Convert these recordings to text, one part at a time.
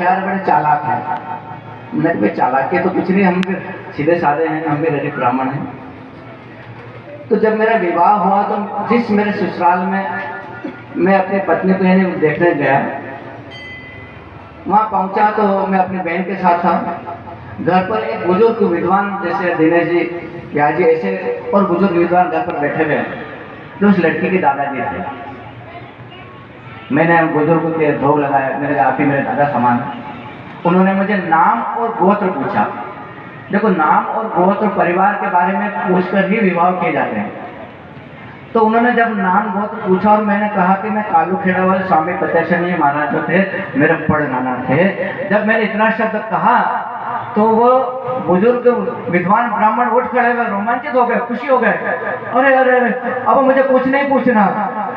यार बड़े चालाक हैं। मैंने कहा चालाक के तो कुछ नहीं, हम फिर सीधे साधे हैं, हम भी गरीब ब्राह्मण हैं। तो जब मेरा विवाह हुआ तो जिस मेरे ससुराल में मैं अपनी पत्नी को यानी देखने गया, वहाँ पहुँचा तो मैं अपनी बहन के साथ था। घर पर एक बुजुर्ग विद्वान जैसे दिनेश जी, या जी ऐसे और बुजुर्ग विद्वान घर पर बैठे हुए जो उस लड़की के दादाजी थे। मैंने बुजुर्ग के भोग लगाया, मैंने कहा आप ही मेरे दादा समान है। उन्होंने मुझे नाम और गोत्र पूछा। देखो, नाम और गोत्र परिवार के बारे में पूछकर ही विवाह किए जाते हैं। तो उन्होंने जब नाम गोत्र पूछा और मैंने कहा कि मैं कालू खेड़ा वाले स्वामी पतेश्वरी महाराज जो थे मेरे बड़ नाना थे, जब मैंने इतना शब्द कहा तो वो बुजुर्ग विद्वान ब्राह्मण उठ खड़े हुए, रोमांचित हो गए, खुशी हो गए। अरे अरे अरे, अब मुझे कुछ नहीं पूछना।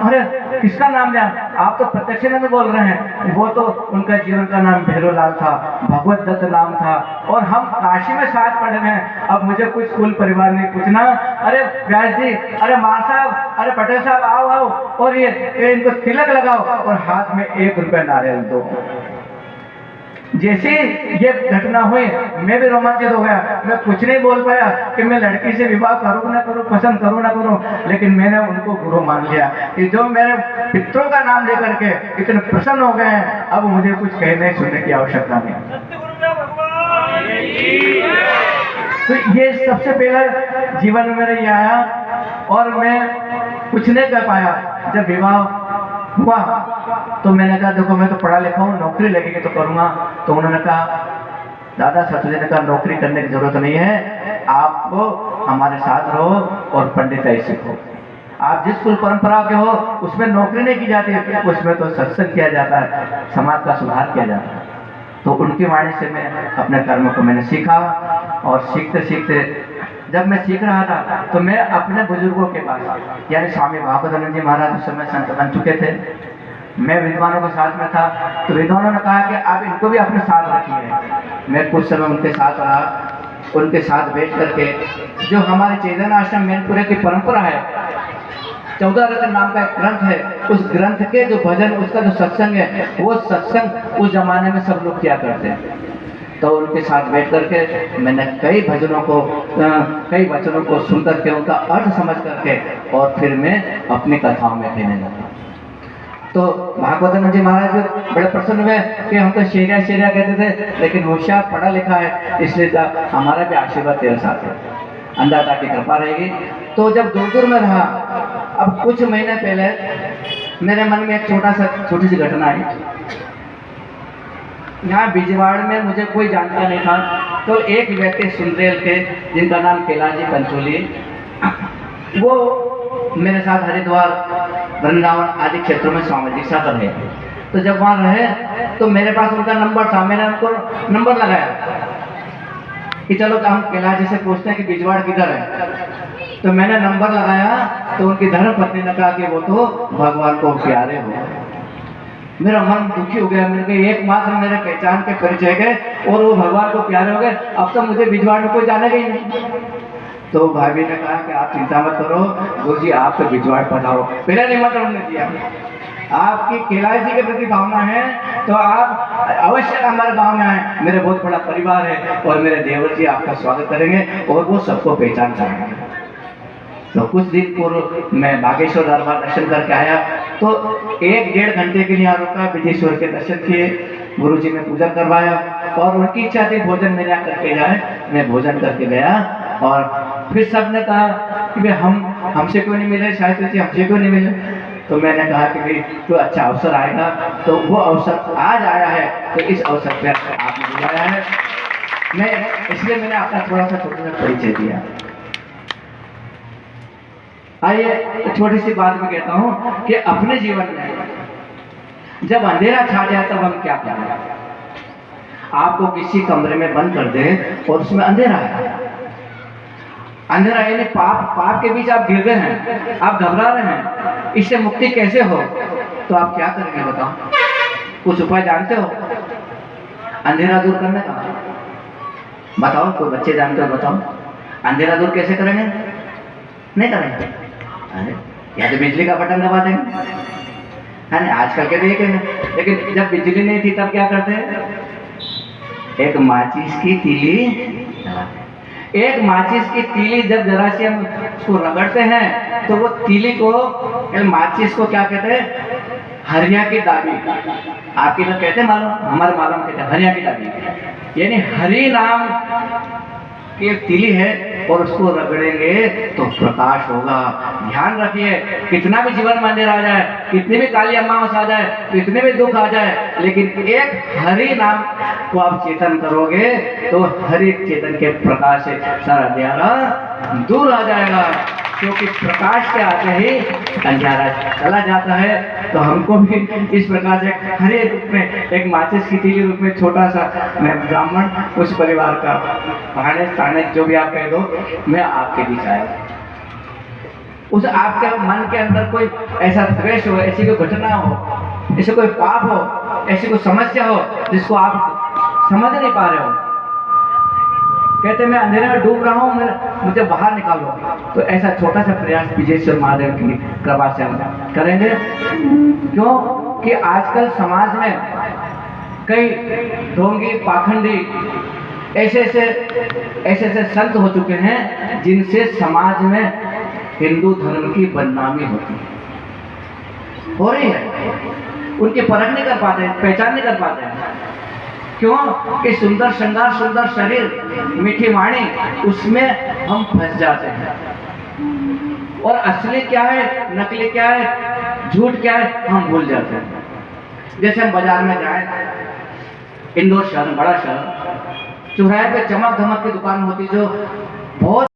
अरे किसका नाम लिया? आप तो प्रत्यक्षानंद बोल रहे हैं। वो तो उनका जीवन का नाम भैरोलाल था, भगवत दत्त नाम था, और हम काशी में साथ पढ़े हैं। अब मुझे कुछ कुल परिवार नहीं पूछना। अरे व्यास जी, अरे मां साहब, अरे पटेल साहब, आओ आओ, और ये इनको तिलक लगाओ और हाथ में 1 रुपया नारियल दो। जैसे ये घटना हुई मैं भी रोमांचित हो गया। मैं कुछ नहीं बोल पाया कि मैं लड़की से विवाह करूँ ना करूँ, पसंद करूँ ना करूँ, लेकिन मैंने उनको गुरु मान लिया कि जो मेरे पितरों का नाम लेकर के इतने प्रसन्न हो गए हैं, अब मुझे कुछ कहने सुनने की आवश्यकता नहीं। तो ये सबसे पहला जीवन में मेरा ये आया, और मैं कुछ नहीं कर पाया। जब विवाह हुआ तो मैंने कहा देखो मैं तो पढ़ा लिखा हूँ, नौकरी लगेगी तो करूँगा। तो उन्होंने कहा दादा सतुजी ने कहा नौकरी करने की जरूरत नहीं है, आपको हमारे साथ रहो और पंडिताई सीखो। आप जिस कुल परंपरा के हो उसमें नौकरी नहीं की जाती, उसमें तो सत्संग किया जाता है, समाज का सुधार किया जाता है। तो उनकी वाणी से मैं अपने कर्म को मैंने सीखा, और सीखते सीखते जब मैं सीख रहा था तो मैं अपने बुजुर्गों के पास, यानी स्वामी भागवतानंद जी महाराज उस समय संत बन चुके थे, मैं विद्वानों के साथ में था। तो विद्वानों ने कहा कि आप इनको भी अपने साथ रखिए। मैं कुछ समय उनके साथ रहा, उनके साथ बैठ करके जो हमारे चेतन आश्रम मैनपुरे की परंपरा है, 14 रत्न नाम का एक ग्रंथ है, उस ग्रंथ के जो भजन, उसका जो सत्संग है, वो सत्संग उस जमाने में सब लोग किया करते हैं। तो उनके साथ बैठ करके मैंने कई भजनों को, कई वचनों को सुन करके उनका अर्थ समझ करके और फिर मैं अपनी कथाओं में कहने लगा। तो भागवतानंद जी महाराज बड़े प्रसन्न हुए कि हम तो शेरिया शेरिया कहते थे, लेकिन होशियार पढ़ा लिखा है, इसलिए हमारा भी आशीर्वाद तेरे साथ है, अन्नदाता की कृपा रहेगी। तो जब दूर में रहा, अब कुछ महीने पहले मेरे मन में एक छोटी सी घटना आई। यहाँ बिजवाड़ में मुझे कोई जानता नहीं था, तो एक व्यक्ति सुंदरेल के जिनका नाम कैलाश जी पंचोली, वो मेरे साथ हरिद्वार, वृंदावन आदि क्षेत्रों में स्वामी जी साथ रहे। तो जब वहाँ रहे तो मेरे पास उनका नंबर था, मैंने उनको नंबर लगाया कि चलो हम कैलाश जी से पूछते हैं कि बिजवाड़ किधर है। तो मैंने नंबर लगाया तो उनकी धर्म पत्नी ने कहा कि वो तो भगवान को प्यारे हो। मेरा मन दुखी हो गया। मैंने कहा एकमात्र मेरे पहचान के परिचय गए और वो भगवान को प्यारे हो गए, अब तो मुझे बिजवाड़ में कोई जानेगा ही नहीं। तो भाभी ने कहा कि आप चिंता मत करो गुरु जी, आप तो बिजवाड़ पधारो। पहला निमंत्रण उन्होंने दिया, आपकी कैलाश जी के प्रति भावना है तो आप अवश्य हमारे गांव में आए, मेरे बहुत बड़ा परिवार है और मेरे देवर जी आपका स्वागत करेंगे और वो सबको पहचान करेंगे। तो कुछ दिन पूर्व मैं बागेश्वर दरबार दर्शन करके आया, तो 1-1.5 घंटे के लिए यहाँ रुका, विजेश्वर के दर्शन किए, गुरु जी ने पूजन करवाया और उनकी इच्छा थी भोजन मेरे करके जाए। मैं भोजन करके गया और फिर सबने कहा कि भाई हमसे क्यों नहीं मिले, शायद जी हमसे क्यों नहीं मिले। तो मैंने कहा कि भाई तो अच्छा अवसर आएगा, तो वो अवसर आज आया है, तो इस अवसर पर आपने बुलाया है। इसलिए मैंने आपका थोड़ा सा छोटा सा परिचय दिया। आइए छोटी सी बात मैं कहता हूँ कि अपने जीवन में जब अंधेरा छा जाए तब हम क्या करें। आपको किसी कमरे में बंद कर दे और उसमें अंधेरा है, अंधेरा यानी पाप के बीच आप गिर गए हैं, आप घबरा रहे हैं, इससे मुक्ति कैसे हो, तो आप क्या करेंगे बताओ? कुछ उपाय जानते हो अंधेरा दूर करने का? बताओ, कोई बच्चे जानते हो बताओ, अंधेरा दूर कैसे करेंगे? नहीं करेंगे, अरे या तो बिजली का बटन दबा देंगे, है ना, आजकल के देखेंगे। लेकिन जब बिजली नहीं थी तब क्या करते हैं? एक माचिस की तीली जलाते। एक माचिस की तीली जब जरा सी हम उसको रगड़ते हैं तो वो तीली को, माचिस को क्या कहते हैं? हरिया की डाबी। आपके इधर कहते हैं मालूम, हमारे मालूम कहते हैं हरिया की डाबी। यानी हरि नाम की एक तीली है और उसको रगड़ेंगे तो प्रकाश होगा। ध्यान रखिए, कितना भी जीवन में अंधेरा आ जाए, कितनी भी काली अमावस आ जाए, कितने भी दुख आ जाए, लेकिन एक हरि नाम को आप चेतन करोगे तो हरि चेतन के प्रकाश से सारा अंधेरा दूर आ जाएगा। क्योंकि प्रकाश के आते ही अंधेरा चला जाता है। तो हमको भी इस प्रकार से हरे रूप में, एक माचिस की तीली रूप में, छोटा सा मैं ब्राह्मण उस परिवार का पहाड़े स्थाने जो भी आप कह दो, मैं आपके बीच आया। उस आपके मन के अंदर कोई ऐसा द्वेष हो, ऐसी कोई घटना हो, ऐसे कोई पाप हो, ऐसी कोई समस्या हो जिसको आप समझ नहीं पा रहे हो, कहते मैं अंधेरे में डूब रहा हूँ, मुझे बाहर निकालो, तो ऐसा छोटा सा प्रयास विजेश्वर महादेव की कृपा से हम करेंगे। क्यों कि आजकल समाज में कई ढोंगी पाखंडी ऐसे संत हो चुके हैं जिनसे समाज में हिंदू धर्म की बदनामी होती है, हो रही है। उनकी परख नहीं कर पाते, पहचान नहीं कर पाते हैं। क्यों कि सुंदर श्रृंगार, सुंदर शरीर, मीठी वाणी, उसमें हम फंस जाते हैं। और असली क्या है, नकली क्या है, झूठ क्या है, हम भूल जाते हैं। जैसे हम बाजार में जाएं, इंदौर शहर बड़ा शहर, चौराहे पे चमक धमक की दुकान होती जो बहुत